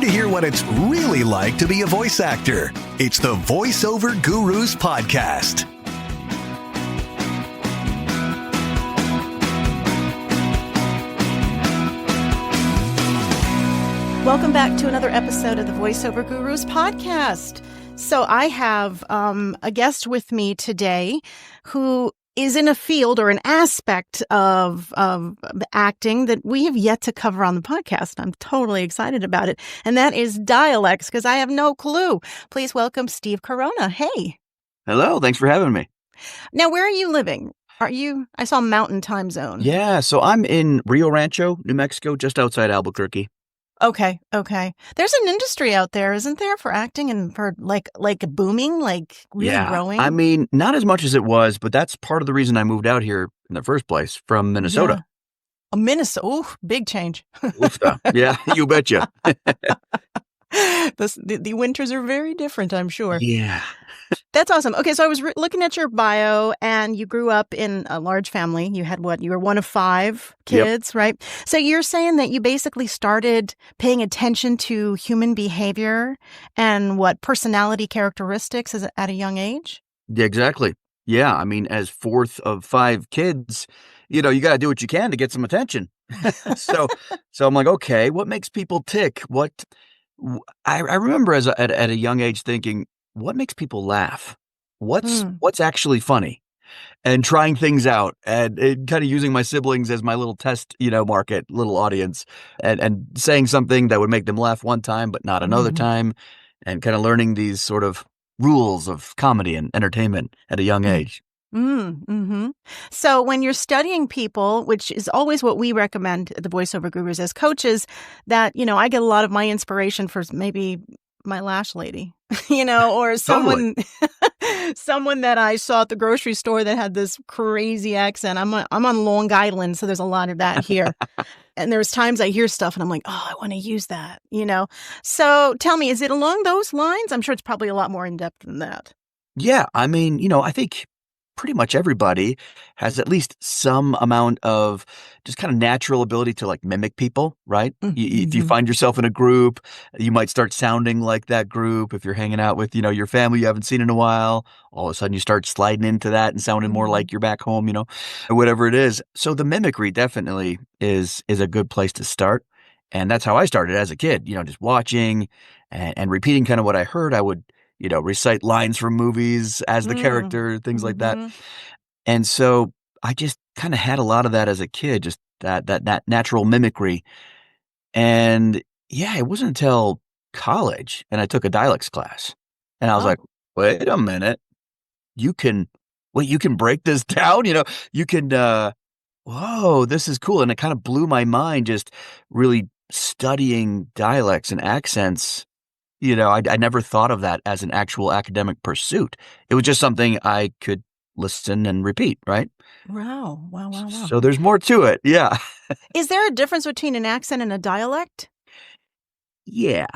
to hear what it's really like to be a voice actor. It's the Voiceover Gurus podcast. Welcome back to another episode of the Voiceover Gurus podcast. So I have a guest with me today who is in a field or an aspect of acting that we have yet to cover on the podcast. I'm totally excited about it. And that is dialects, because I have no clue. Please welcome Steve Corona. Hey. Hello. Thanks for having me. Now, where are you living? I saw Mountain Time Zone. Yeah. So I'm in Rio Rancho, New Mexico, just outside Albuquerque. Okay. There's an industry out there, isn't there, for acting and for like booming, like really growing? I mean, not as much as it was, but that's part of the reason I moved out here in the first place from Minnesota. Yeah. Minnesota, ooh, big change. Yeah, you betcha. The winters are very different, I'm sure. Yeah. That's awesome. Okay, so I was looking at your bio, and you grew up in a large family. You had you were one of 5 kids, right? So you're saying that you basically started paying attention to human behavior and personality characteristics at a young age? Yeah, exactly. Yeah. I mean, as 4th of 5 kids, you got to do what you can to get some attention. So I'm like, okay, what makes people tick? I remember at a young age thinking, what makes people laugh? What's actually funny? And trying things out and kind of using my siblings as my little test, market, little audience, and saying something that would make them laugh one time, but not another time, and kind of learning these sort of rules of comedy and entertainment at a young age. Mm-hmm. So when you're studying people, which is always what we recommend at the Voiceover Gurus as coaches, that, I get a lot of my inspiration for maybe my lash lady, or someone someone that I saw at the grocery store that had this crazy accent. I'm on Long Island, so there's a lot of that here. And there's times I hear stuff and I'm like, oh, I want to use that, So tell me, is it along those lines? I'm sure it's probably a lot more in depth than that. Yeah. I mean, I think pretty much everybody has at least some amount of just kind of natural ability to like mimic people, right? If you find yourself in a group, you might start sounding like that group. If you're hanging out with, your family you haven't seen in a while, all of a sudden you start sliding into that and sounding more like you're back home, or whatever it is. So the mimicry definitely is a good place to start. And that's how I started as a kid, just watching and repeating kind of what I heard. I would recite lines from movies as the character, things like that. And so I just kind of had a lot of that as a kid, just that natural mimicry. And yeah, it wasn't until college and I took a dialects class and I was like, wait a minute, you can break this down, you can, whoa, this is cool. And it kind of blew my mind just really studying dialects and accents. I never thought of that as an actual academic pursuit. It was just something I could listen and repeat, right? Wow. So there's more to it. Yeah. Is there a difference between an accent and a dialect? Yeah.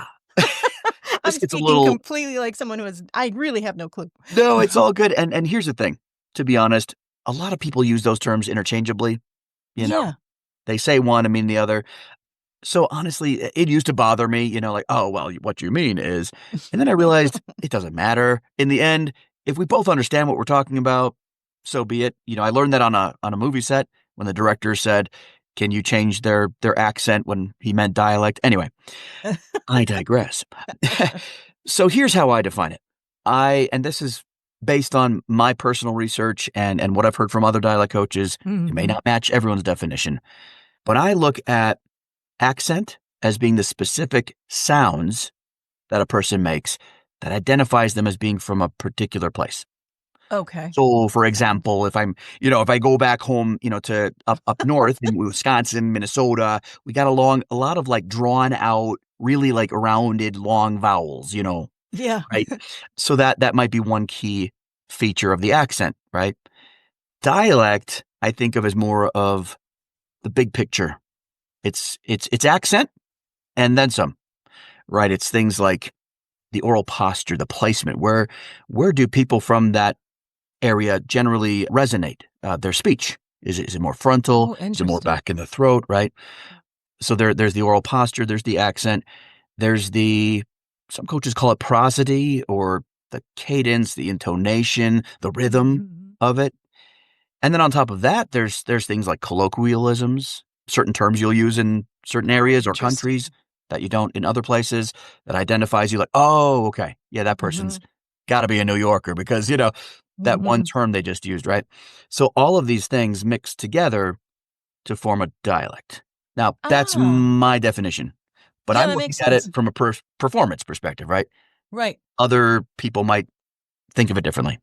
I'm speaking completely like someone I really have no clue. No, it's all good. And here's the thing, to be honest, a lot of people use those terms interchangeably. They say one and mean the other. So honestly, it used to bother me, like, oh, well, what you mean is, and then I realized it doesn't matter. In the end, if we both understand what we're talking about, so be it. I learned that on a movie set when the director said, can you change their accent when he meant dialect? Anyway, I digress. So here's how I define it. And this is based on my personal research and what I've heard from other dialect coaches. It may not match everyone's definition, but I look at accent as being the specific sounds that a person makes that identifies them as being from a particular place. Okay. So, for example, if I go back home, to up north in Wisconsin, Minnesota, we got a lot of like drawn out, really like rounded, long vowels, Yeah. Right. So that might be one key feature of the accent, right? Dialect, I think of as more of the big picture. It's accent and then some, right? It's things like the oral posture, the placement. Where do people from that area generally resonate? Their speech. Is it more frontal? Is it more back in the throat, right? So there's the oral posture, there's the accent. There's some coaches call it prosody or the cadence, the intonation, the rhythm of it. And then on top of that, there's things like colloquialisms, certain terms you'll use in certain areas or countries that you don't in other places that identifies you like, oh, okay. Yeah, that person's got to be a New Yorker because, that one term they just used, right? So all of these things mix together to form a dialect. Now, that's my definition, but Yeah, I'm that looking makes at it sense. from a performance perspective, right? Right. Other people might think of it differently.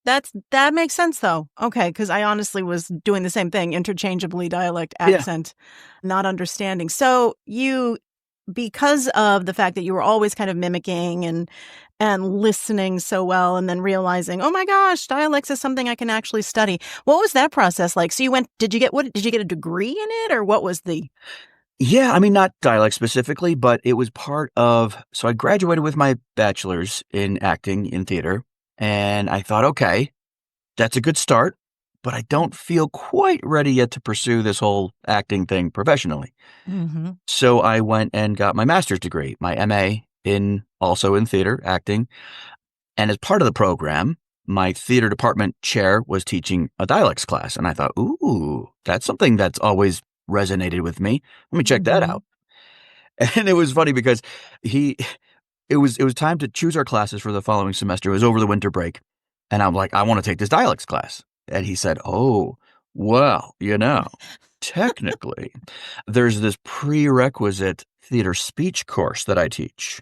That makes sense, though. Okay, because I honestly was doing the same thing, interchangeably dialect, accent, not understanding. So because of the fact that you were always kind of mimicking and listening so well and then realizing, oh my gosh, dialects is something I can actually study. What was that process like? So did you get a degree in it, or what was the... Yeah, I mean, not dialect specifically, but it was part of, so I graduated with my bachelor's in acting in theater, and I thought, okay, that's a good start, but I don't feel quite ready yet to pursue this whole acting thing professionally. Mm-hmm. So I went and got my master's degree, my MA also in theater acting. And as part of the program, my theater department chair was teaching a dialects class. And I thought, ooh, that's something that's always resonated with me. Let me check that out. And it was funny because it was time to choose our classes for the following semester. It was over the winter break. And I'm like, I want to take this dialects class. And he said, oh, well, technically, there's this prerequisite theater speech course that I teach.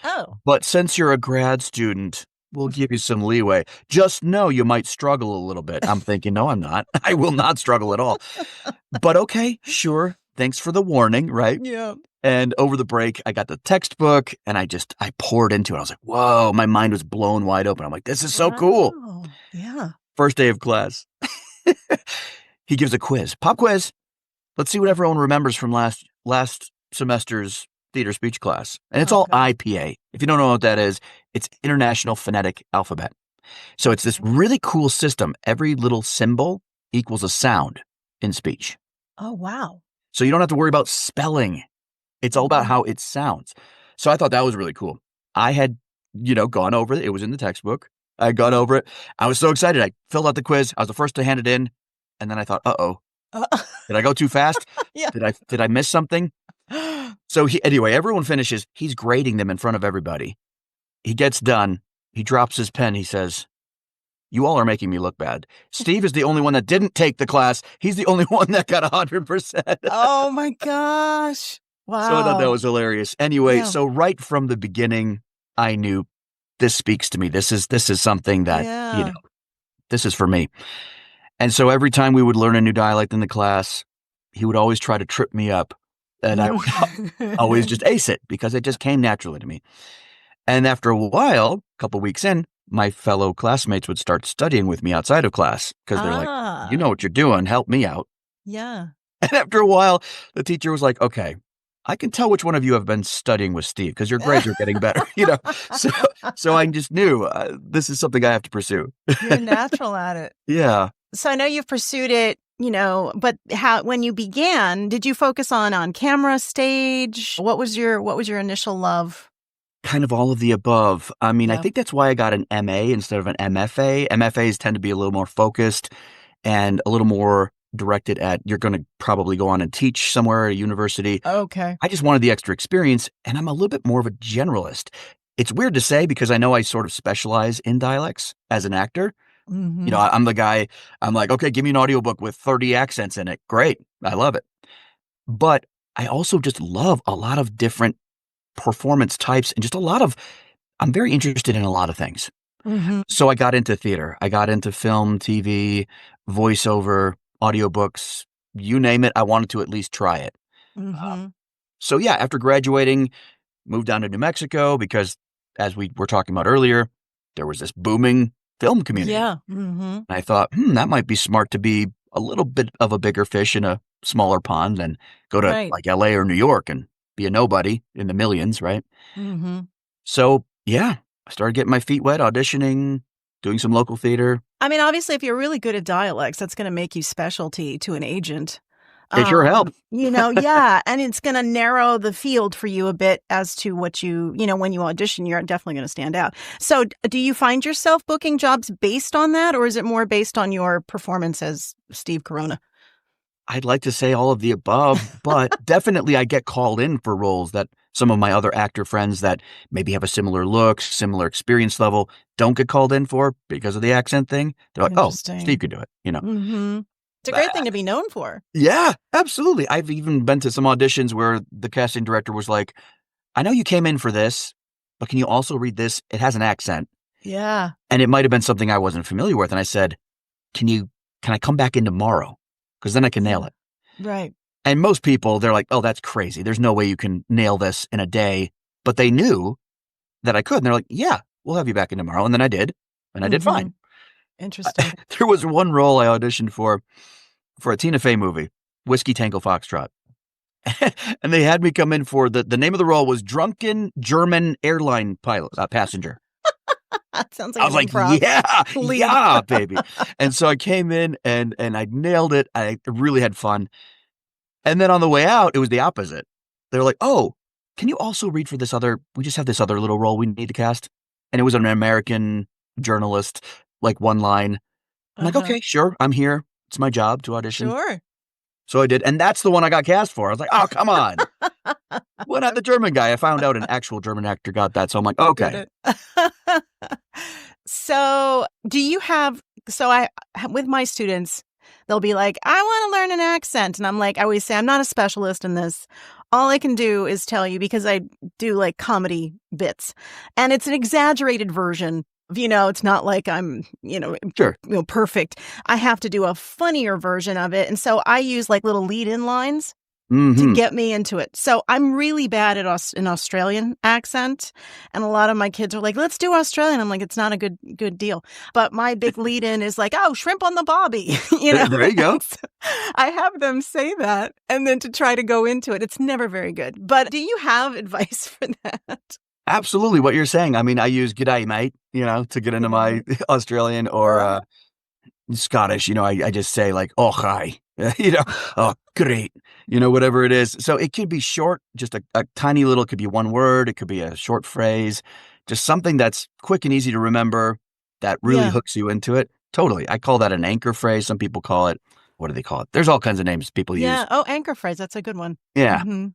Oh. But since you're a grad student, we'll give you some leeway. Just know you might struggle a little bit. I'm thinking, no, I'm not. I will not struggle at all. But okay, sure. Thanks for the warning, right? Yeah. And over the break, I got the textbook and I poured into it. I was like, whoa, my mind was blown wide open. I'm like, this is so cool. Yeah. First day of class. He gives a quiz, pop quiz. Let's see what everyone remembers from last semester's theater speech class. And it's all IPA. If you don't know what that is, it's International Phonetic Alphabet. So it's this really cool system. Every little symbol equals a sound in speech. Oh, wow. So you don't have to worry about spelling. It's all about how it sounds. So I thought that was really cool. I had, gone over it. It was in the textbook. I had gone over it. I was so excited. I filled out the quiz. I was the first to hand it in. And then I thought, did I go too fast? Yeah. Did I miss something? So anyway, everyone finishes. He's grading them in front of everybody. He gets done. He drops his pen. He says, you all are making me look bad. Steve is the only one that didn't take the class. He's the only one that got 100%. Oh my gosh. Wow. So I thought that was hilarious. Anyway, so right from the beginning, I knew this speaks to me. This is something that, this is for me. And so every time we would learn a new dialect in the class, he would always try to trip me up. And I would always just ace it because it just came naturally to me. And after a while, a couple weeks in, my fellow classmates would start studying with me outside of class because they're like, you know what you're doing. Help me out. Yeah. And after a while, the teacher was like, okay, I can tell which one of you have been studying with Steve because your grades are getting better, So I just knew this is something I have to pursue. You're natural at it. Yeah. So I know you've pursued it, but when you began, did you focus on camera, stage? What was your initial love? Kind of all of the above. I mean, I think that's why I got an MA instead of an MFA. MFAs tend to be a little more focused and a little more directed at you're going to probably go on and teach somewhere at a university. Okay. I just wanted the extra experience, and I'm a little bit more of a generalist. It's weird to say because I know I sort of specialize in dialects as an actor. Mm-hmm. I'm the guy, I'm like, okay, give me an audiobook with 30 accents in it. Great. I love it. But I also just love a lot of different performance types and just I'm very interested in a lot of things. Mm-hmm. So I got into theater. I got into film, TV, voiceover, audiobooks, you name it. I wanted to at least try it. Mm-hmm. So yeah, after graduating, moved down to New Mexico because as we were talking about earlier, there was this booming film community. Yeah. Mm-hmm. And I thought, that might be smart to be a little bit of a bigger fish in a smaller pond than go to like LA or New York and be a nobody in the millions, right? Mm-hmm. So yeah, I started getting my feet wet, auditioning, doing some local theater. I mean, obviously, if you're really good at dialects, that's going to make you specialty to an agent. It sure helps. Yeah. And it's going to narrow the field for you a bit as to what when you audition, you're definitely going to stand out. So do you find yourself booking jobs based on that, or is it more based on your performance as Steve Corona? I'd like to say all of the above, but definitely I get called in for roles that some of my other actor friends that maybe have a similar look, similar experience level, don't get called in for because of the accent thing. They're like, oh, Steve could do it, Mm-hmm. It's a great thing to be known for. Yeah, absolutely. I've even been to some auditions where the casting director was like, I know you came in for this, but can you also read this? It has an accent. Yeah. And it might have been something I wasn't familiar with. And I said, can I come back in tomorrow? Because then I can nail it. Right. And most people, they're like, oh, that's crazy. There's no way you can nail this in a day. But they knew that I could. And they're like, yeah, we'll have you back in tomorrow. And then I did. And I did fine. Interesting. There was one role I auditioned for a Tina Fey movie, Whiskey Tango Foxtrot. And they had me come in for the name of the role was Drunken German Airline Pilot, Passenger. That sounds like I was like, yeah, baby. And so I came in and I nailed it. I really had fun. And then on the way out, it was the opposite. They were like, oh, can you also read for we just have this other little role we need to cast. And it was an American journalist, like one line. I'm like, okay, sure. I'm here. It's my job to audition. Sure. So I did. And that's the one I got cast for. I was like, oh, come on. Why not the German guy? I found out an actual German actor got that. So I'm like, okay. So with my students, they'll be like, I want to learn an accent. And I'm like, I always say, I'm not a specialist in this. All I can do is tell you, because I do like comedy bits, and it's an exaggerated version. It's not like I'm, sure, perfect. I have to do a funnier version of it. And so I use like little lead-in lines to get me into it. So I'm really bad at an Australian accent. And a lot of my kids are like, let's do Australian. I'm like, it's not a good deal. But my big lead-in is like, oh, shrimp on the bobby. There you go. So I have them say that and then to try to go into it. It's never very good. But do you have advice for that? Absolutely. What you're saying. I mean, I use g'day, mate, to get into my Australian or Scottish. I just say like, oh, hi, oh, great, whatever it is. So it could be short, just a tiny little, it could be one word. It could be a short phrase, just something that's quick and easy to remember that really hooks you into it. Totally. I call that an anchor phrase. Some people call it, what do they call it? There's all kinds of names people use. Yeah. Oh, anchor phrase. That's a good one. Yeah. Mm-hmm.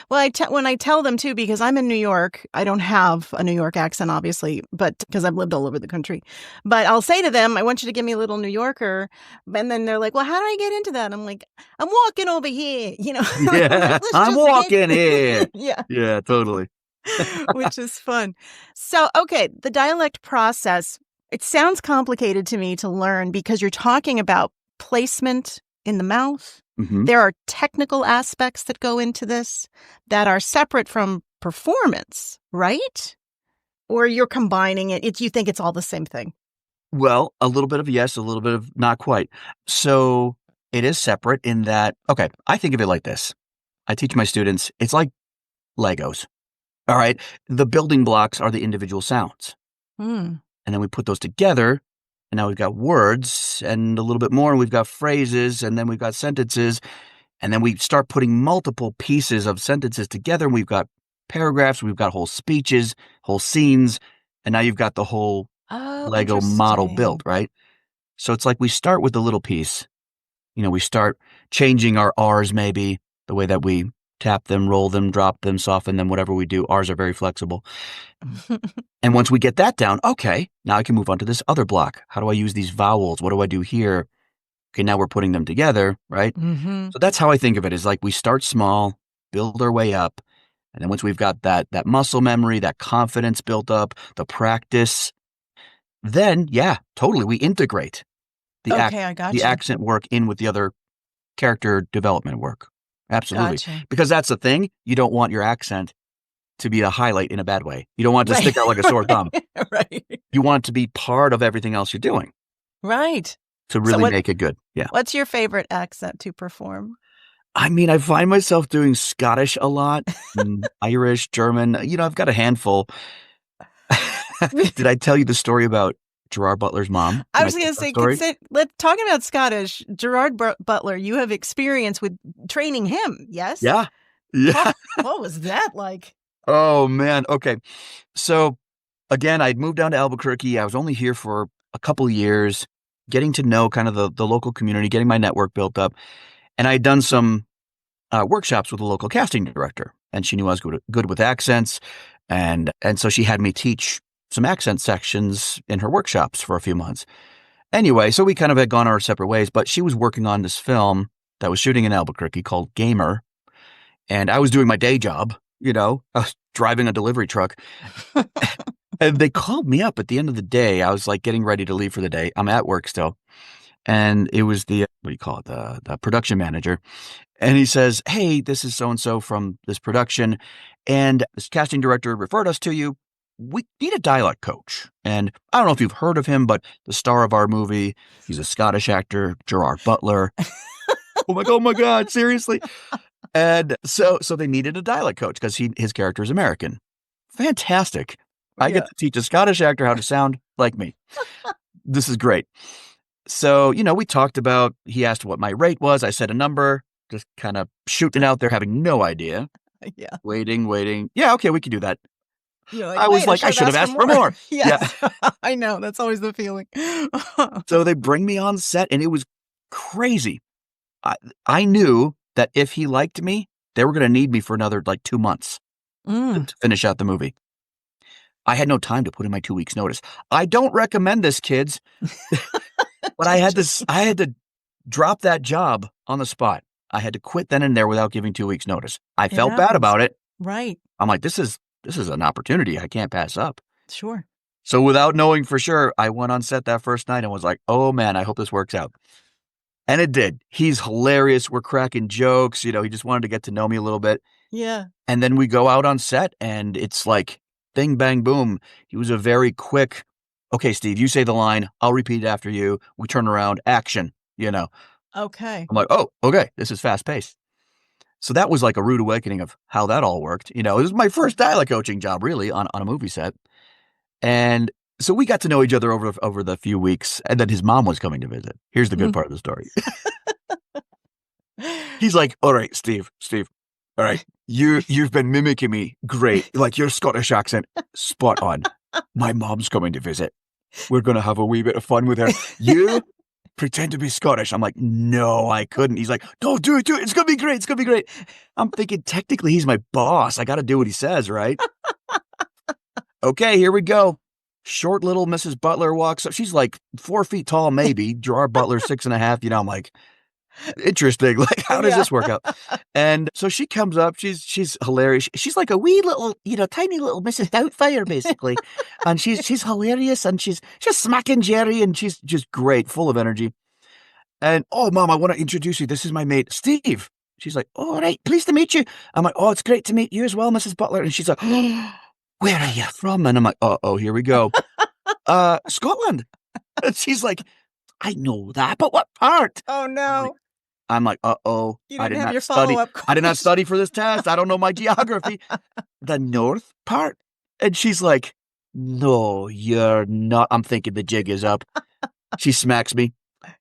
Well, when I tell them too, because I'm in New York, I don't have a New York accent, obviously, but because I've lived all over the country. But I'll say to them, I want you to give me a little New Yorker. And then they're like, well, how do I get into that? I'm like, I'm walking over here, Yeah, I'm walking here. Yeah. Yeah, totally. Which is fun. So, okay, the dialect process, it sounds complicated to me to learn because you're talking about placement in the mouth. Mm-hmm. There are technical aspects that go into this that are separate from performance, right? Or you're combining it. You think it's all the same thing? Well, a little bit of yes, a little bit of not quite. So it is separate in that, okay, I think of it like this. I teach my students, it's like Legos. All right. The building blocks are the individual sounds. And then we put those together. And now we've got words and a little bit more, and we've got phrases, and then we've got sentences, and then we start putting multiple pieces of sentences together, and we've got paragraphs, we've got whole speeches, whole scenes, and now you've got the whole Lego model built, right? So it's like we start with the little piece. We start changing our R's maybe, the way that we tap them, roll them, drop them, soften them, whatever we do. R's are very flexible. And once we get that down, okay, now I can move on to this other block. How do I use these vowels? What do I do here? Okay, now we're putting them together, right? Mm-hmm. So that's how I think of it, is like we start small, build our way up. And then once we've got that muscle memory, that confidence built up, the practice, then, yeah, totally, we integrate the accent work in with the other character development work. Absolutely. Gotcha. Because that's the thing. You don't want your accent to be a highlight in a bad way. You don't want it to stick out like a sore thumb. Right. You want it to be part of everything else you're doing. Right. To really make it good. Yeah. What's your favorite accent to perform? I mean, I find myself doing Scottish a lot, Irish, German. I've got a handful. Did I tell you the story about Gerard Butler's mom. I Can was tell going to that say, story? talking about Scottish, Gerard Butler, you have experience with training him, yes? Yeah. Yeah. What was that like? Oh, man. Okay. So, again, I'd moved down to Albuquerque. I was only here for a couple years, getting to know kind of the local community, getting my network built up. And I'd done some workshops with a local casting director, and she knew I was good with accents. And so she had me teach some accent sections in her workshops for a few months. Anyway, so we kind of had gone our separate ways, but she was working on this film that was shooting in Albuquerque called Gamer. And I was doing my day job, I was driving a delivery truck. And they called me up at the end of the day. I was like getting ready to leave for the day. I'm at work still. And it was the, what do you call it? The production manager. And he says, "Hey, this is so-and-so from this production. And this casting director referred us to you. We need a dialect coach." And I don't know if you've heard of him, but the star of our movie, he's a Scottish actor, Gerard Butler. Oh my God, seriously? And so they needed a dialect coach because his character is American. Fantastic. I get to teach a Scottish actor how to sound like me. This is great. So, we talked about, he asked what my rate was. I said a number, just kind of shooting out there, having no idea. Yeah. Waiting. Yeah, okay, we can do that. I was like, I should have asked for more. Yes. Yeah. I know. That's always the feeling. So they bring me on set, and it was crazy. I knew that if he liked me, they were going to need me for another 2 months to finish out the movie. I had no time to put in my 2 weeks notice. I don't recommend this, kids. But I had to drop that job on the spot. I had to quit then and there without giving 2 weeks notice. I felt bad about it. Right. I'm like, this is an opportunity I can't pass up. Sure. So without knowing for sure, I went on set that first night and was like, oh man, I hope this works out. And it did. He's hilarious. We're cracking jokes. He just wanted to get to know me a little bit. Yeah. And then we go out on set and it's like bing, bang, boom. He was a very quick, okay, Steve, you say the line. I'll repeat it after you. We turn around, action, Okay. I'm like, oh, okay, this is fast paced. So that was like a rude awakening of how that all worked. It was my first dialect coaching job really on a movie set. And so we got to know each other over the few weeks. And then his mom was coming to visit. Here's the good part of the story. He's like, all right, Steve, all right, you've been mimicking me. Great. Like your Scottish accent, spot on. My mom's coming to visit. We're going to have a wee bit of fun with her. You pretend to be Scottish. I'm like, no, I couldn't. He's like, no, do it. It's going to be great. It's going to be great. I'm thinking, technically, he's my boss. I got to do what he says, right? Okay, here we go. Short little Mrs. Butler walks up. She's like 4 feet tall, maybe. Gerard Butler, 6.5. I'm like, interesting. Like, how does this work out? And so she comes up. She's hilarious. She's like a wee little, tiny little Mrs. Doubtfire, basically. And she's hilarious. And she's just smacking Jerry. And she's just great, full of energy. And, oh, Mom, I want to introduce you. This is my mate, Steve. She's like, oh, all right, pleased to meet you. I'm like, oh, it's great to meet you as well, Mrs. Butler. And she's like, oh, where are you from? And I'm like, oh, here we go. Scotland. And she's like, I know that, but what part? Oh, no. I'm like, uh-oh. You didn't have your follow-up question. I did not study for this test. I don't know my geography. The north part? And she's like, no, you're not. I'm thinking the jig is up. She smacks me.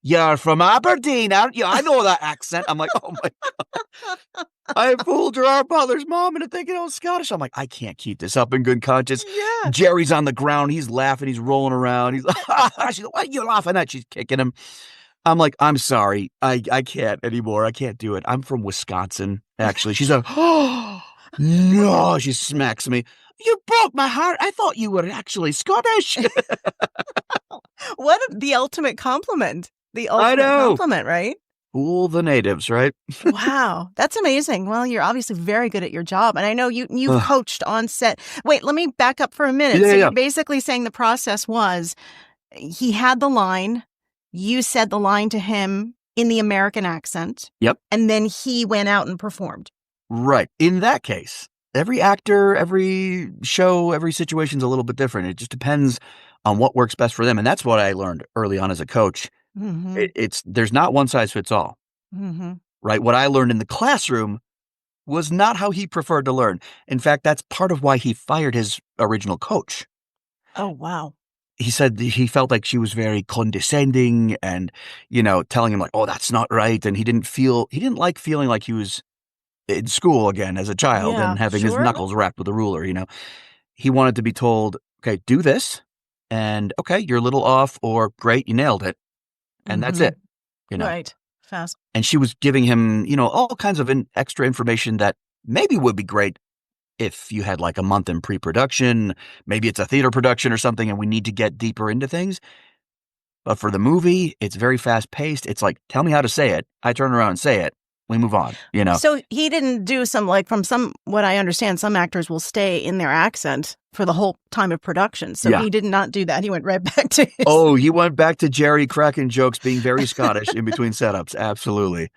You're from Aberdeen, aren't you? I know that accent. I'm like, oh my God. I fooled Gerard Butler's mom into thinking I was Scottish. I'm like, I can't keep this up in good conscience. Yeah. Jerry's on the ground. He's laughing. He's rolling around. He's like, she's like, what are you laughing at? She's kicking him. I'm like, I'm sorry. I can't anymore. I can't do it. I'm from Wisconsin, actually. She's like, oh, no. She smacks me. You broke my heart. I thought you were actually Scottish. What the ultimate compliment. The ultimate compliment, right? Fool the natives, right? Wow. That's amazing. Well, you're obviously very good at your job. And I know you've coached on set. Wait, let me back up for a minute. Yeah, You're basically saying the process was he had the line. You said the line to him in the American accent. Yep. And then he went out and performed. Right. In that case, every actor, every show, every situation's a little bit different. It just depends on what works best for them. And that's what I learned early on as a coach. Mm-hmm. There's not one size fits all. Mm-hmm. Right. What I learned in the classroom was not how he preferred to learn. In fact, that's part of why he fired his original coach. Oh, wow. he said he felt like she was very condescending and, telling him like, oh, that's not right. And he didn't like feeling like he was in school again as a child Yeah, and having his sure. knuckles wrapped with a ruler, He wanted to be told, okay, do this. And okay, you're a little off, or great, you nailed it. And that's it, Right. Fast. And she was giving him, all kinds of extra information that maybe would be great if you had like a month in pre-production. Maybe it's a theater production or something and we need to get deeper into things. But for the movie, it's very fast-paced. It's like, tell me how to say it. I turn around and say it. We move on, So he didn't do what I understand, some actors will stay in their accent for the whole time of production. So he did not do that. He went right back to his... Oh, he went back to Jerry cracking jokes, being very Scottish in between setups. Absolutely.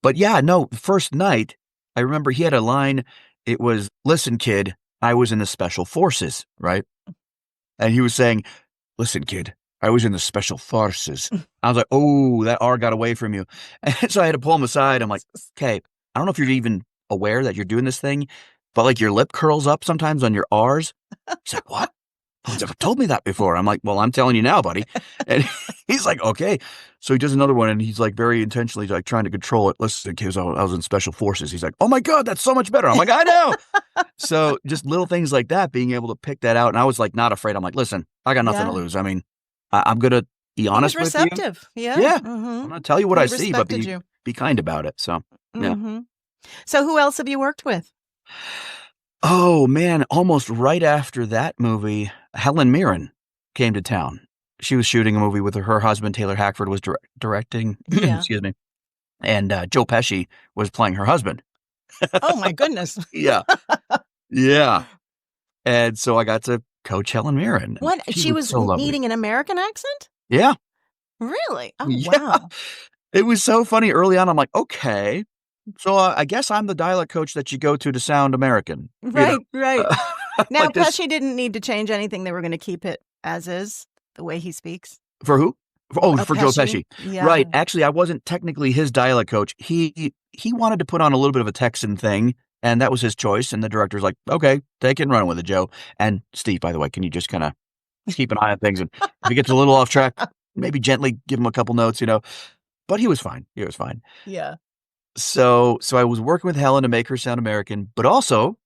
But yeah, no, first night, I remember he had a line. It was, listen, kid, I was in the special forces, right? And he was saying, listen, kid, I was in the special forces. I was like, oh, that R got away from you. And so I had to pull him aside. I'm like, okay, I don't know if you're even aware that you're doing this thing, but like your lip curls up sometimes on your R's. He's like, what? No one's ever told me that before. I'm like, well, I'm telling you now, buddy. And he's like, okay. So he does another one and he's like very intentionally like trying to control it. Listen, kids, I was in special forces. He's like, oh my God, that's so much better. I'm like, I know. So just little things like that, being able to pick that out. And I was like, not afraid. I'm like, listen, I got nothing to lose. I mean, I'm going to be honest with you. Receptive. Yeah. Yeah. I'm going to tell you what I see, but be kind about it. So, yeah. So who else have you worked with? Oh, man. Almost right after that movie, Helen Mirren came to town. She was shooting a movie with her husband, Taylor Hackford, was directing. Yeah. Excuse me. And Joe Pesci was playing her husband. Oh, my goodness. Yeah. Yeah. And so I got to coach Helen Mirren. What? She was so needing an American accent? Yeah. Really? Oh, Yeah. wow. It was so funny early on. I'm like, okay. So I guess I'm the dialect coach that you go to sound American. Right, right. Now, like this. Pesci didn't need to change anything. They were going to keep it as is, the way he speaks. For who? For Joe Pesci. Yeah. Right. Actually, I wasn't technically his dialect coach. He wanted to put on a little bit of a Texan thing, and that was his choice. And the director's like, okay, take it and run with it, Joe. And Steve, by the way, can you just kind of keep an eye on things? And if he gets a little off track, maybe gently give him a couple notes, But he was fine. He was fine. Yeah. So I was working with Helen to make her sound American, but also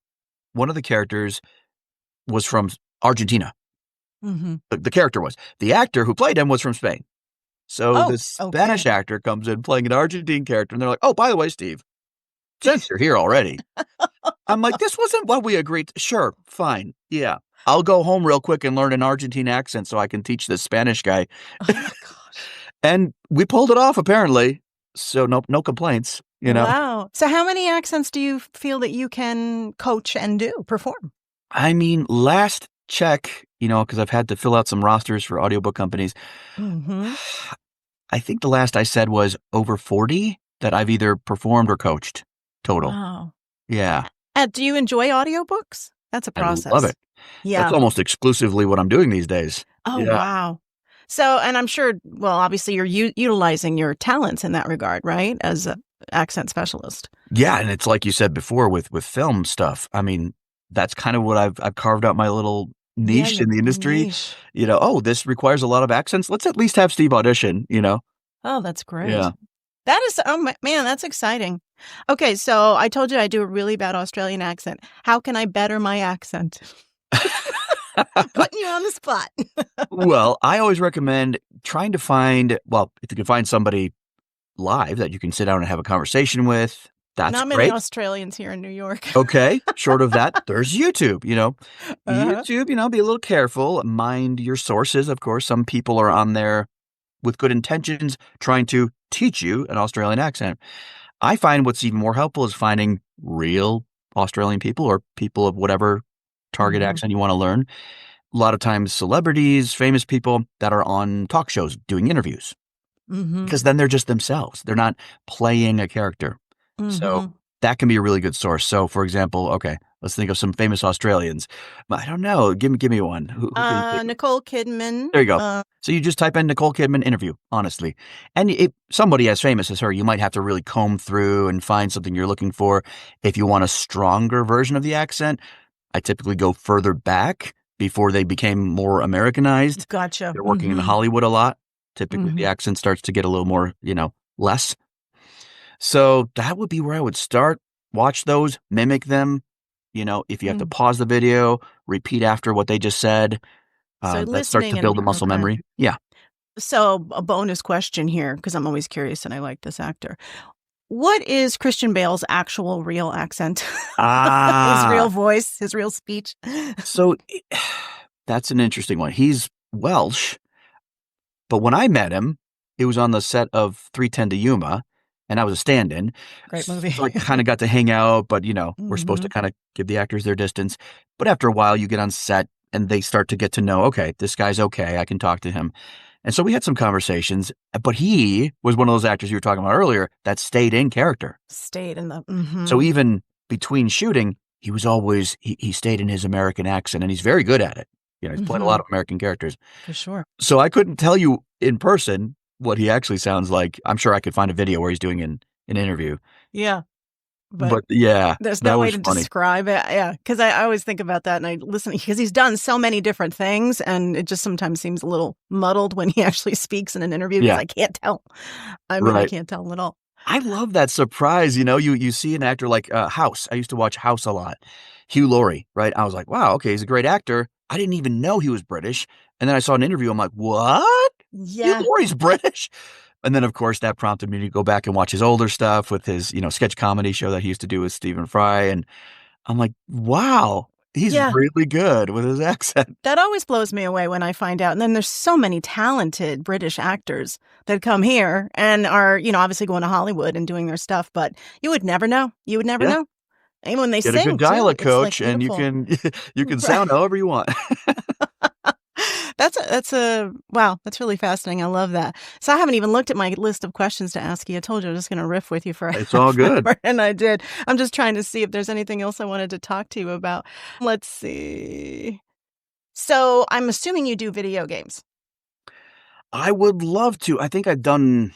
one of the characters was from Argentina. Mm-hmm. The character was. The actor who played him was from Spain. So the Spanish actor comes in playing an Argentine character, and they're like, oh, by the way, Steve, since you're here already. I'm like, this wasn't what we agreed to. Sure, fine. Yeah. I'll go home real quick and learn an Argentine accent so I can teach this Spanish guy. Oh, my gosh. And we pulled it off, apparently. So no complaints, Wow. So how many accents do you feel that you can coach and perform? I mean, last check, because I've had to fill out some rosters for audiobook companies. Mm-hmm. I think the last I said was over 40 that I've either performed or coached total. Wow. Yeah. Do you enjoy audiobooks? That's a process. I love it. Yeah. That's almost exclusively what I'm doing these days. Oh, yeah. Wow. So, and I'm sure, well, obviously you're utilizing your talents in that regard, right? As an accent specialist. Yeah. And it's like you said before with film stuff. I mean, that's kind of what I've carved out my little niche in the industry. Niche. This requires a lot of accents. Let's at least have Steve audition, Oh, that's great. Yeah. That is, man, that's exciting. Okay. So I told you I do a really bad Australian accent. How can I better my accent? Putting you on the spot. Well, I always recommend trying to find, if you can find somebody live that you can sit down and have a conversation with, that's Not great. many Australians here in New York. Okay. Short of that, there's YouTube, Uh-huh. YouTube, be a little careful. Mind your sources, of course. Some people are on there with good intentions trying to teach you an Australian accent. I find what's even more helpful is finding real Australian people or people of whatever target accent you want to learn. A lot of times celebrities, famous people that are on talk shows doing interviews. Because then they're just themselves. They're not playing a character. So that can be a really good source. So, for example, okay, let's think of some famous Australians. I don't know. Give me one. Who Nicole Kidman. There you go. So you just type in Nicole Kidman interview, honestly. And if somebody as famous as her, you might have to really comb through and find something you're looking for. If you want a stronger version of the accent, I typically go further back before they became more Americanized. Gotcha. They're working in Hollywood a lot. Typically, the Mhm. accent starts to get a little more, less. So that would be where I would start. Watch those, mimic them. If you have to Mm. pause the video, repeat after what they just said, So that starts to listening build and a muscle okay. memory. Yeah. So a bonus question here, because I'm always curious and I like this actor. What is Christian Bale's actual real accent? His real Ah, voice, his real speech? so that's an interesting one. He's Welsh, but when I met him, it was on the set of 3:10 to Yuma, and I was a stand-in. Great movie. So I kind of got to hang out, but we're supposed to Mhm. kind of give the actors their distance. But after a while, you get on set and they start to get to know, okay, this guy's okay. I can talk to him. And so we had some conversations, but he was one of those actors you were talking about earlier that stayed in character. Stayed in the So even between shooting, he was always, he stayed in his American accent and he's very good at it. He's played a lot of American characters. for sure. So I couldn't tell you in person what he actually sounds like. I'm sure I could find a video where he's doing an interview. Yeah, but But yeah, there's that no way was to funny. describe it. Yeah, because I always think about that and I listen because he's done so many different things and it just sometimes seems a little muddled when he actually speaks in an interview because Yeah, I can't tell. I mean, I right. can't tell at all. I love that surprise. You see an actor like House. I used to watch House a lot. Hugh Laurie, right? I was like, wow, okay, he's a great actor. I didn't even know he was British. And then I saw an interview. I'm like, what? Hugh Yeah. Laurie's British? And then, of course, that prompted me to go back and watch his older stuff with his, sketch comedy show that he used to do with Stephen Fry. And I'm like, wow, he's Yeah. really good with his accent. That always blows me away when I find out. And then there's so many talented British actors that come here and are, obviously going to Hollywood and doing their stuff, but you would never know. You would never Yeah. know. Even when they Get a good sing too, dialect it's like coach and you beautiful. can you can sound however you want. That's wow, that's really fascinating. I love that. So I haven't even looked at my list of questions to ask you. I told you I was just going to riff with you for a It's all half good. hour, and I did. I'm just trying to see if there's anything else I wanted to talk to you about. Let's see. So I'm assuming you do video games. I would love to. I think I've done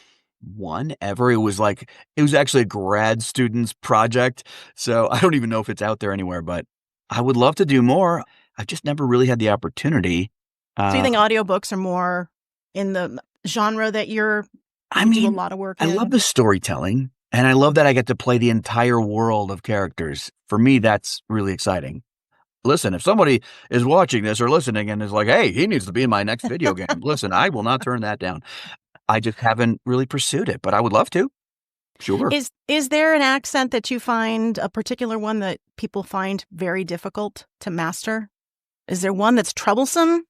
one ever. It was actually a grad student's project. So I don't even know if it's out there anywhere, but I would love to do more. I've just never really had the opportunity. So you Uh, think audiobooks are more in the genre that I you do a mean, lot of work I love in? the storytelling and I love that I get to play the entire world of characters. For me, that's really exciting. Listen, if somebody is watching this or listening and is like, hey, he needs to be in my next video game, listen, I will not turn that down. I just haven't really pursued it, but I would love to. Sure. Is there an accent that you find, a particular one that people find very difficult to master? Is there one that's troublesome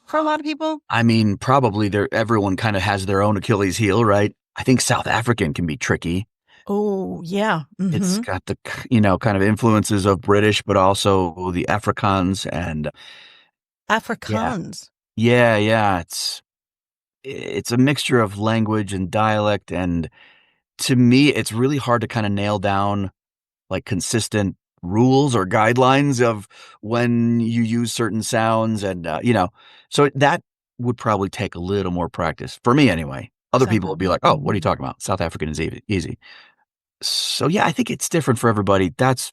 for a lot of people? I mean, probably everyone kind of has their own Achilles heel, right? I think South African can be tricky. Oh, yeah. It's got the, kind of influences of British, but also the Afrikaans and yeah. Afrikaans. Yeah, yeah. It's a mixture of language and dialect, and to me, it's really hard to kind of nail down like consistent rules or guidelines of when you use certain sounds and so that would probably take a little more practice for me anyway. Other South people would be like, oh, what are you Mhm. talking about? South African is easy. So yeah, I think it's different for everybody. That's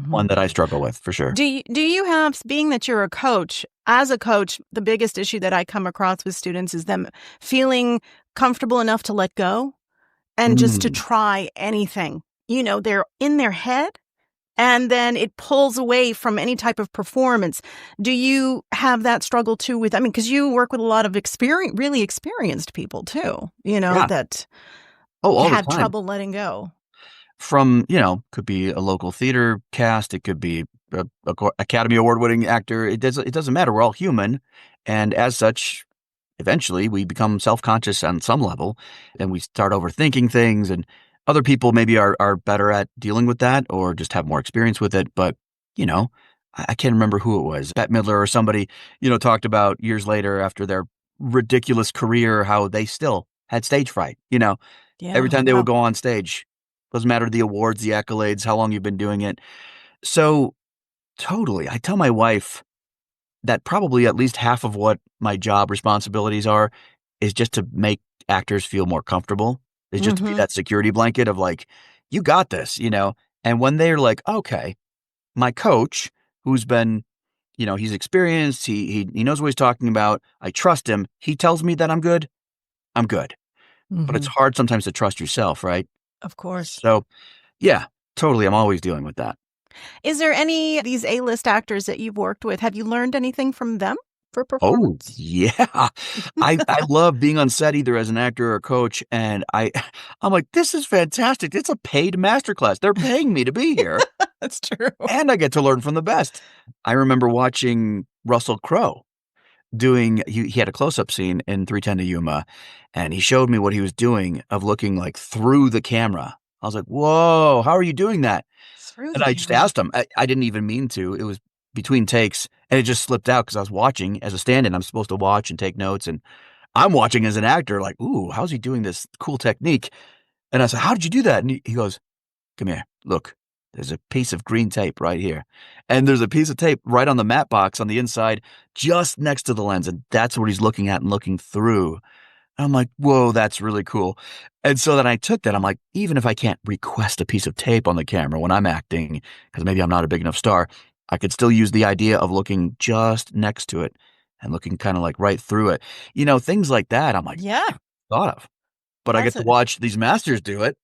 one Mhm. that I struggle with for sure. Do you have, being that you're a coach, as a coach, the biggest issue that I come across with students is them feeling comfortable enough to let go and just to Mm, try anything. They're in their head and then it pulls away from any type of performance. Do you have that struggle too with, I mean, because you work with a lot of really experienced people too, yeah. that Oh, all the have time. trouble letting go. From, could be a local theater cast, it could be a Academy Award winning actor. It doesn't matter. We're all human. And as such, eventually we become self-conscious on some level and we start overthinking things, and other people maybe are better at dealing with that or just have more experience with it. But, you know, I can't remember who it was. Bette Midler or somebody, talked about years later after their ridiculous career, how they still had stage fright, every Yeah. time they would Wow. go on stage. Doesn't matter the awards, the accolades, how long you've been doing it. So totally. I tell my wife that probably at least half of what my job responsibilities are is just to make actors feel more comfortable. Is just to be Hmm. that security blanket of like, you got this. And when they're like, okay, my coach, who's been He's experienced. He knows what he's talking about. I trust him. He tells me that I'm good. I'm good. But it's hard sometimes to trust yourself, right? Of course. So, yeah, totally. I'm always dealing with that. Is there any of these A-list actors that you've worked with? Have you learned anything from them for Oh, performance? yeah. I love being on set either as an actor or a coach, and I'm like, this is fantastic. It's a paid masterclass. They're paying me to be here, That's true. and I get to learn from the best. I remember watching Russell Crowe he had a close-up scene in 3:10 to Yuma, and he showed me what he was doing of looking like through the camera. I was like, whoa, how are you doing that? Through And the I just camera. asked him. I didn't even mean to. It was between takes, and it just slipped out because I was watching as a stand-in. I'm supposed to watch and take notes, and I'm watching as an actor like, ooh, how's he doing this cool technique? And I said, how did you do that? And he goes, come here, look. There's a piece of green tape right here. And there's a piece of tape right on the matte box on the inside, just next to the lens. And that's what he's looking at and looking through. And I'm like, whoa, that's really cool. And so then I took that. I'm like, even if I can't request a piece of tape on the camera when I'm acting, because maybe I'm not a big enough star, I could still use the idea of looking just next to it and looking kind of like right through it. Things like that. I'm like, Yeah. thought of. But I get to watch these masters do it.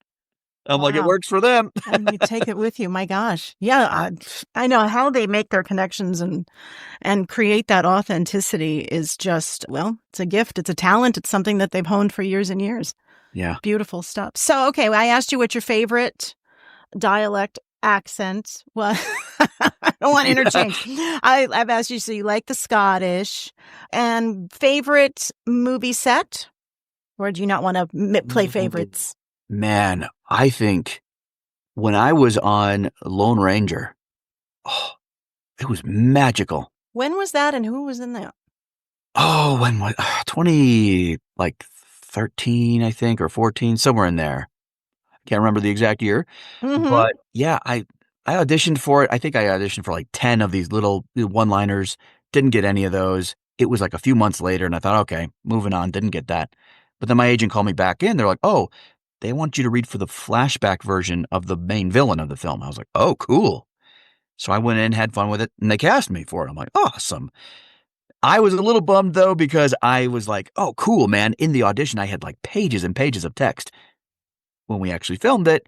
I'm like, it works for them. And you take it with you. My gosh. Yeah. I know how they make their connections and create that authenticity is just, well, it's a gift. It's a talent. It's something that they've honed for years and years. Yeah. Beautiful stuff. So, okay, I asked you what your favorite dialect accent was. I don't want to interchange. I've asked you, so you like the Scottish, and favorite movie set? Or do you not want to play favorites? Man, I think when I was on Lone Ranger, it was magical. When was that and who was in that? Oh, when was 13, I think, or 14, somewhere in there. Can't remember the exact year. But yeah, I auditioned for it. I think I auditioned for like 10 of these little one-liners. Didn't get any of those. It was like a few months later, and I thought, okay, moving on. Didn't get that. But then my agent called me back in. They're like, oh, they want you to read for the flashback version of the main villain of the film. I was like, oh, cool. So I went in, had fun with it, and they cast me for it. I'm like, awesome. I was a little bummed, though, because I was like, oh, cool, man. In the audition, I had like pages and pages of text. When we actually filmed it,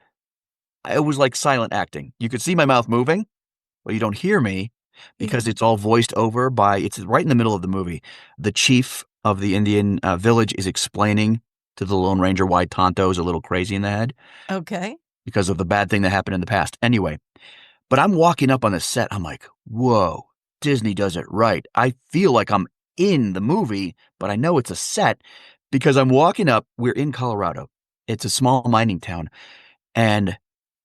it was like silent acting. You could see my mouth moving, but you don't hear me because it's all voiced over by, it's right in the middle of the movie. The chief of the Indian village is explaining to the Lone Ranger why Tonto's a little crazy in the head. Okay. Because of the bad thing that happened in the past. Anyway, but I'm walking up on the set. I'm like, whoa, Disney does it right. I feel like I'm in the movie, but I know it's a set because I'm walking up. We're in Colorado. It's a small mining town. And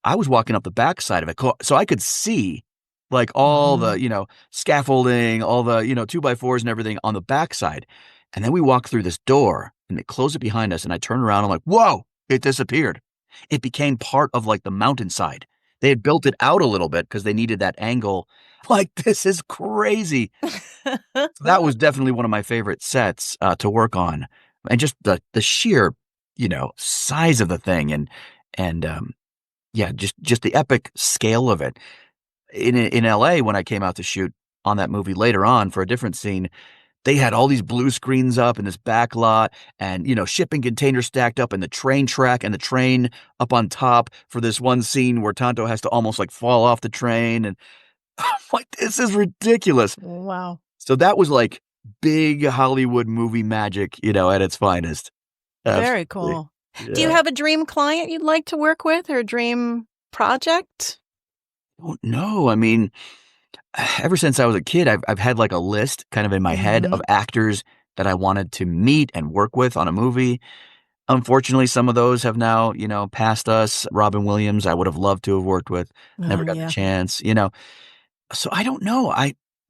I was walking up the backside of it. So I could see like all the, scaffolding, all the, 2x4s and everything on the backside. And then we walk through this door and they close it behind us. And I turn around. I'm like, whoa, it disappeared. It became part of like the mountainside. They had built it out a little bit because they needed that angle. Like, this is crazy. So that was definitely one of my favorite sets to work on. And just the sheer, size of the thing and yeah, just the epic scale of it. In LA, when I came out to shoot on that movie later on for a different scene, they had all these blue screens up in this back lot and, shipping containers stacked up in the train track and the train up on top for this one scene where Tonto has to almost like fall off the train. And I'm like, this is ridiculous. Wow. So that was like big Hollywood movie magic, at its finest. Absolutely. Very cool. Yeah. Do you have a dream client you'd like to work with or a dream project? Oh, no. I mean, ever since I was a kid, I've had like a list kind of in my head of actors that I wanted to meet and work with on a movie. Unfortunately, some of those have now, passed us. Robin Williams, I would have loved to have worked with. Never got the chance, So I don't know.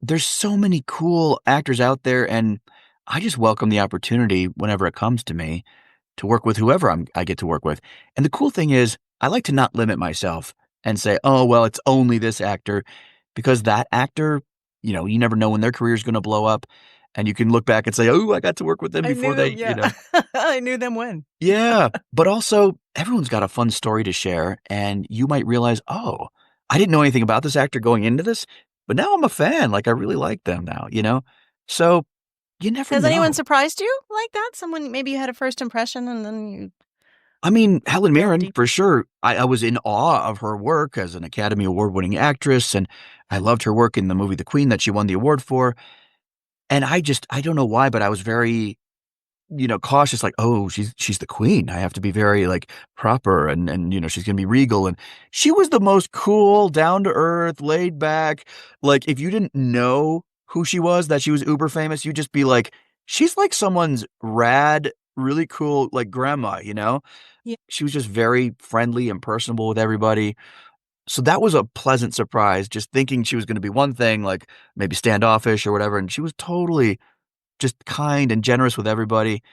There's so many cool actors out there, and I just welcome the opportunity whenever it comes to me to work with whoever I get to work with. And the cool thing is, I like to not limit myself and say, oh, well, it's only this actor, because that actor, you never know when their career is going to blow up. And you can look back and say, oh, I got to work with them before they. I knew them when. Yeah. But also, everyone's got a fun story to share. And you might realize, oh, I didn't know anything about this actor going into this, But now I'm a fan. Like, I really like them now, So you never Has know. anyone surprised you like that? Someone, maybe you had a first impression and then you... I mean, Helen Mirren, deep. for sure. I was in awe of her work as an Academy Award-winning actress, and I loved her work in the movie The Queen that she won the award for. And I don't know why, but I was very, cautious, like, oh, she's the Queen. I have to be very, like, proper and she's going to be regal. And she was the most cool, down-to-earth, laid-back. Like, if you didn't know who she was, that she was uber famous, you'd just be like, she's like someone's rad, really cool, like, grandma, Yeah. She was just very friendly and personable with everybody. So that was a pleasant surprise, just thinking she was going to be one thing, like maybe standoffish or whatever. And she was totally just kind and generous with everybody.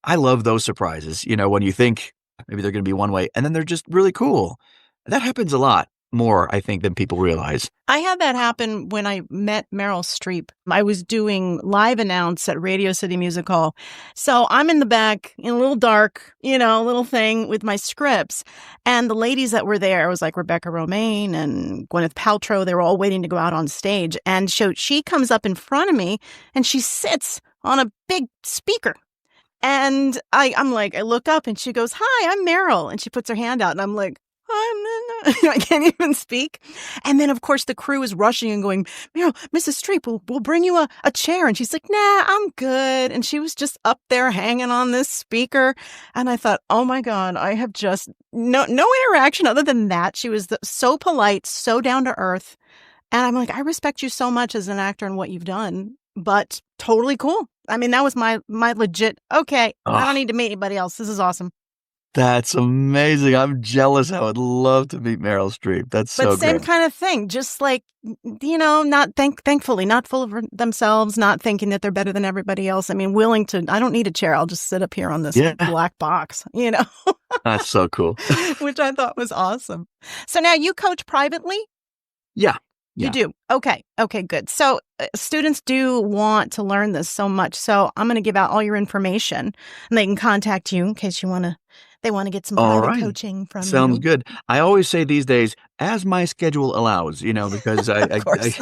I love those surprises, when you think maybe they're going to be one way and then they're just really cool. That happens a lot more, I think, than people realize. I had that happen when I met Meryl Streep. I was doing live announce at Radio City Music Hall. So I'm in the back in a little dark, little thing with my scripts. And the ladies that were there, it was like Rebecca Romaine and Gwyneth Paltrow. They were all waiting to go out on stage. And so she comes up in front of me and she sits on a big speaker. And I'm like, I look up and she goes, "Hi, I'm Meryl." And she puts her hand out and I'm like, I can't even speak. And then, of course, the crew is rushing and going, "Meryl, Mrs. Streep, we'll bring you a chair." And she's like, "Nah, I'm good." And she was just up there hanging on this speaker. And I thought, oh, my God, I have just no interaction other than that. She was so polite, so down to earth. And I'm like, I respect you so much as an actor and what you've done, but totally cool. I mean, that was my legit, okay, I don't need to meet anybody else. This is awesome. That's amazing. I'm jealous. I would love to meet Meryl Streep. That's so great. But same kind of thing. Just like, not thankfully, not full of themselves, not thinking that they're better than everybody else. I mean, willing to, I don't need a chair. I'll just sit up here on this black box, That's so cool. Which I thought was awesome. So now you coach privately? Yeah. You do? Okay, good. So students do want to learn this so much. So I'm going to give out all your information and they can contact you in case they want to get some private coaching from you. Sounds good. I always say these days, as my schedule allows, because I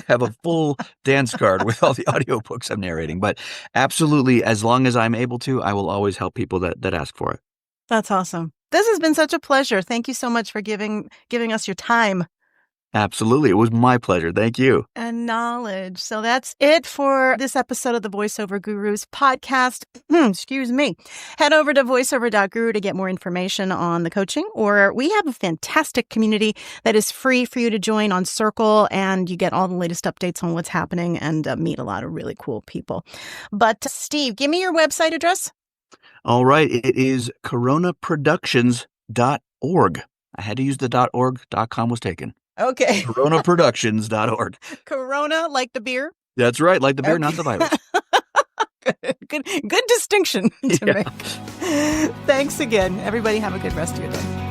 have a full dance card with all the audiobooks I'm narrating. But absolutely, as long as I'm able to, I will always help people that ask for it. That's awesome. This has been such a pleasure. Thank you so much for giving us your time. Absolutely. It was my pleasure. Thank you. And knowledge. So that's it for this episode of the Voiceover Gurus podcast. Excuse me. Head over to voiceover.guru to get more information on the coaching, or we have a fantastic community that is free for you to join on Circle, and you get all the latest updates on what's happening and meet a lot of really cool people. But Steve, give me your website address. All right. It is coronaproductions.org. I had to use the .org. .com was taken. Okay. coronaproductions.org. Corona, like the beer? That's right. Like the beer, not the virus. Good distinction to make. Thanks again. Everybody have a good rest of your day.